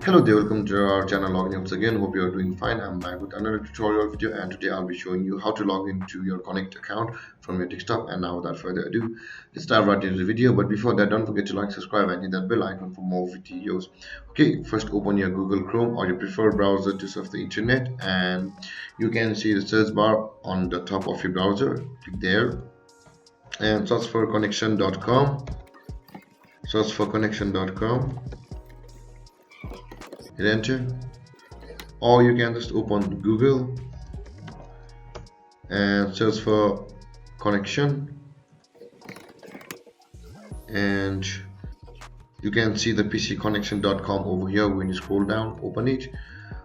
Hello there, welcome to our channel Login Once again. Hope you are doing fine. I'm back with another tutorial video, and today I'll be showing you how to log into your Connect account from your desktop. And now without further ado, let's dive right into the video. But before that, don't forget to like, subscribe and hit that bell icon for more videos. Okay, first open your Google Chrome or your preferred browser to surf the internet, and you can see the search bar on the top of your browser. Click there and search for connection.com. Search for connection.com. Hit enter, or you can just open Google and search for connection, and you can see the pcconnection.com over here. When you scroll down, open it.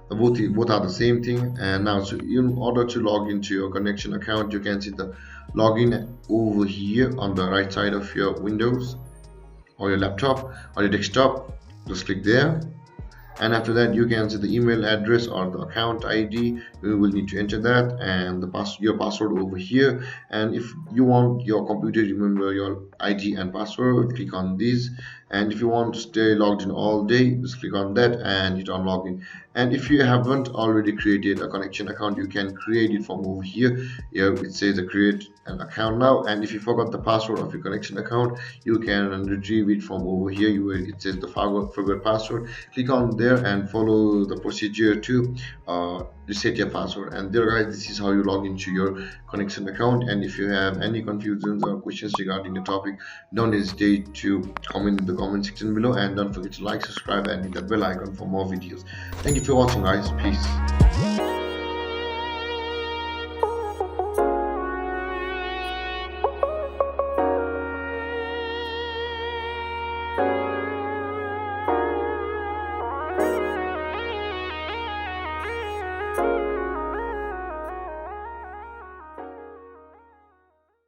Both are the same thing. And now, so in order to log into your connection account, you can see the login over here on the right side of your Windows or your laptop or your desktop. Just click there, and after that you can see the email address or the account ID. You will need to enter that, and your password over here. And if you want your computer to remember your ID and password, click on this. And if you want to stay logged in all day, just click on that and hit on login. And if you haven't already created a connection account, you can create it from over here. Here it says create an account now, and if you forgot the password of your connection account, you can retrieve it from over here. It says the forgot password. Click on there and follow the procedure to reset your password. And there guys, this is how you log into your connection account. And if you have any confusions or questions regarding the topic, don't hesitate to comment in the comment section below, and don't forget to like, subscribe and hit that bell icon for more videos. Thank you for watching guys. Peace.